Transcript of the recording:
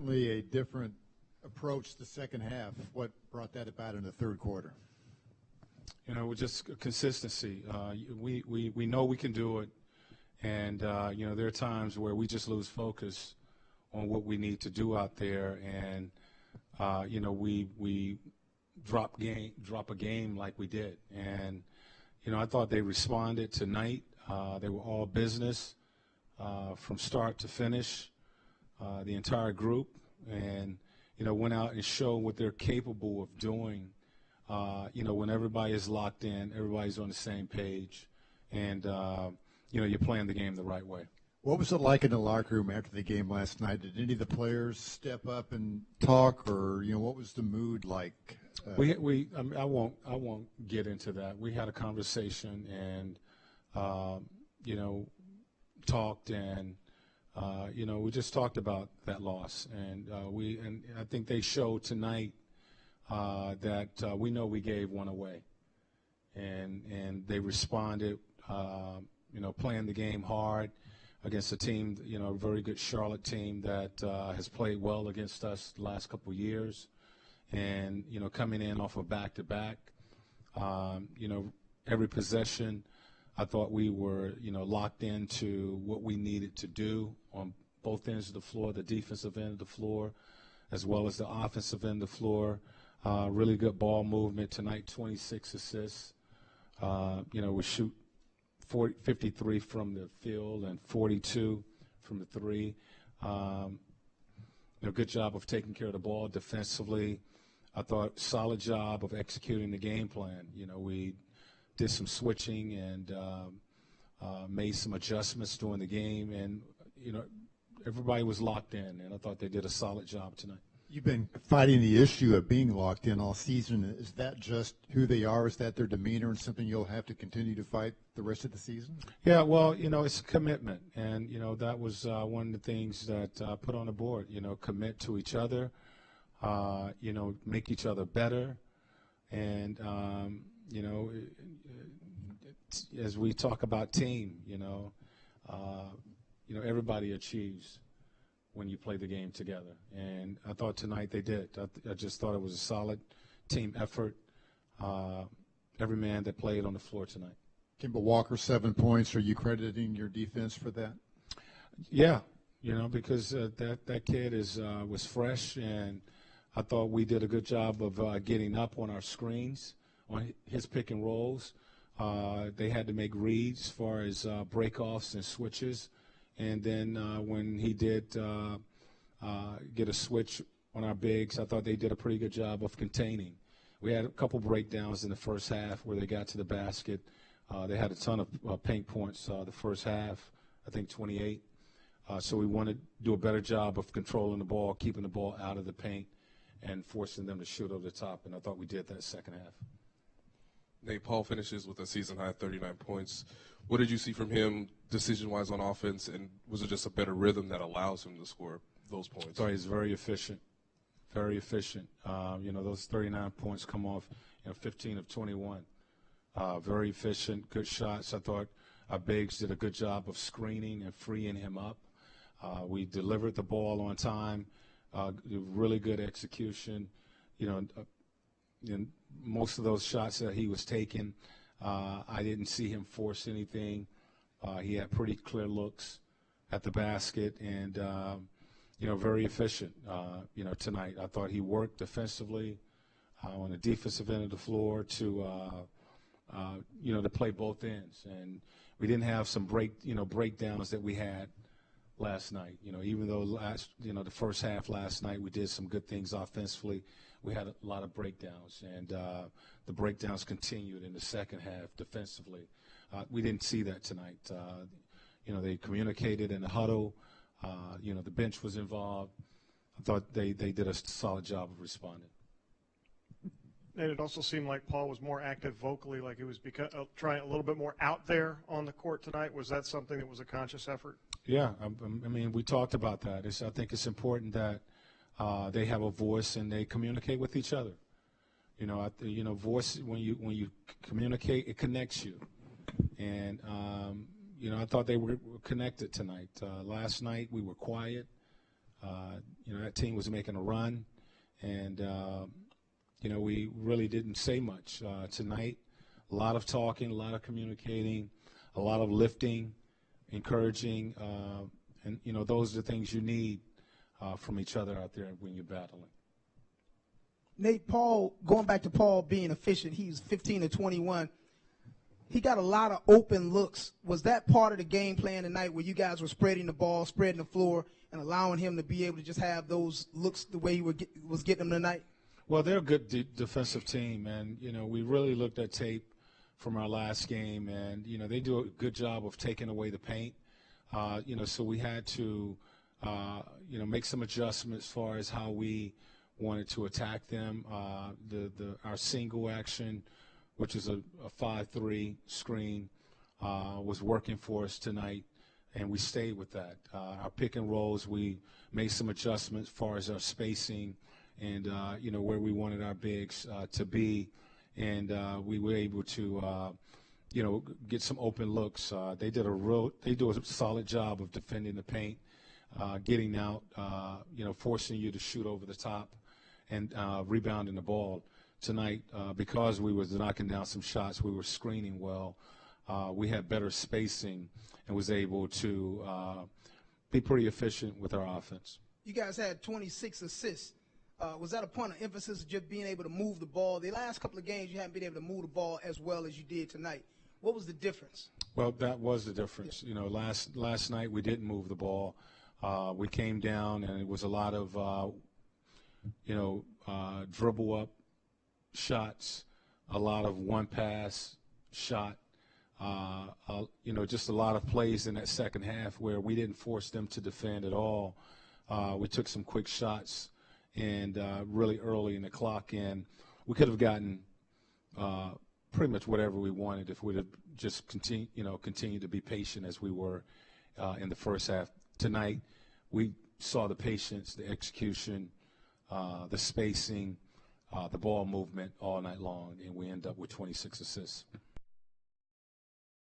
Certainly a different approach the second half. What brought that about in the third quarter? Just consistency. We know we can do it, and there are times where we just lose focus on what we need to do out there, and we drop a game like we did, and I thought they responded tonight. They were all business from start to finish, the entire group, and went out and showed what they're capable of doing. When everybody is locked in, everybody's on the same page, and you're playing the game the right way. What was it like in the locker room after the game last night? Did any of the players step up and talk, or what was the mood like? I won't get into that. We had a conversation and talked, and we just talked about that loss, and I think they showed tonight that we know we gave one away, and they responded, playing the game hard against a team, a very good Charlotte team that has played well against us the last couple of years, and coming in off of back-to-back, every possession, I thought we were locked into what we needed to do on both ends of the floor, the defensive end of the floor, as well as the offensive end of the floor. Really good ball movement tonight, 26 assists. We shoot 53 from the field and 42 from the three. Good job of taking care of the ball defensively. I thought solid job of executing the game plan. We did some switching and made some adjustments during the game, and everybody was locked in, and I thought they did a solid job tonight. You've been fighting the issue of being locked in all season. Is that just who they are? Is that their demeanor and something you'll have to continue to fight the rest of the season? Yeah, well, it's a commitment. And, that was one of the things that I put on the board, commit to each other, make each other better. And, as we talk about team, everybody achieves when you play the game together. And I thought tonight they did. I just thought it was a solid team effort, every man that played on the floor tonight. Kimball Walker, 7 points. Are you crediting your defense for that? Yeah, because that kid was fresh, and I thought we did a good job of getting up on our screens, on his pick and rolls. They had to make reads as far as breakoffs and switches. And then when he did get a switch on our bigs, I thought they did a pretty good job of containing. We had a couple breakdowns in the first half where they got to the basket. They had a ton of paint points the first half, I think 28. So we wanted to do a better job of controlling the ball, keeping the ball out of the paint, and forcing them to shoot over the top. And I thought we did that second half. Nate, Paul finishes with a season-high 39 points. What did you see from him decision-wise on offense, and was it just a better rhythm that allows him to score those points? So he's very efficient, very efficient. Those 39 points come off 15 of 21. Very efficient, good shots. I thought our bigs did a good job of screening and freeing him up. We delivered the ball on time, really good execution. Most of those shots that he was taking, I didn't see him force anything. He had pretty clear looks at the basket, and very efficient. Tonight I thought he worked defensively on the defensive end of the floor to play both ends, and we didn't have some breakdowns that we had last night. Even though the first half last night we did some good things offensively, we had a lot of breakdowns, and the breakdowns continued in the second half defensively. We didn't see that tonight. They communicated in the huddle. The bench was involved. I thought they did a solid job of responding. And it also seemed like Paul was more active vocally, like he was trying a little bit more out there on the court tonight. Was that something that was a conscious effort? Yeah, I mean, we talked about that. I think it's important that they have a voice and they communicate with each other. Voice, when you communicate, it connects you. And I thought they were connected tonight. Last night we were quiet. That team was making a run, and we really didn't say much tonight. A lot of talking, a lot of communicating, a lot of lifting, encouraging, and those are the things you need from each other out there when you're battling. Nate, Paul, going back to Paul being efficient, he's 15 to 21. He got a lot of open looks. Was that part of the game plan tonight where you guys were spreading the ball, spreading the floor, and allowing him to be able to just have those looks the way he was getting them tonight? Well, they're a good defensive team, and, we really looked at tape from our last game, and, they do a good job of taking away the paint. So we had to, make some adjustments as far as how we wanted to attack them. Our single action, which is a 5-3 screen, was working for us tonight, and we stayed with that. Our pick and rolls, we made some adjustments as far as our spacing and, where we wanted our bigs to be, and we were able to, get some open looks. They do a solid job of defending the paint, getting out, forcing you to shoot over the top and rebounding the ball. Tonight, because we was knocking down some shots, we were screening well. We had better spacing and was able to be pretty efficient with our offense. You guys had 26 assists. Was that a point of emphasis, just being able to move the ball? The last couple of games, you haven't been able to move the ball as well as you did tonight. What was the difference? Well, that was the difference. Yeah. Last night we didn't move the ball. We came down, and it was a lot of, dribble up shots, a lot of one pass shot, just a lot of plays in that second half where we didn't force them to defend at all. We took some quick shots and really early in the clock, and we could have gotten pretty much whatever we wanted if we'd have just continued to be patient as we were in the first half. Tonight, we saw the patience, the execution, the spacing, the ball movement all night long, and we end up with 26 assists.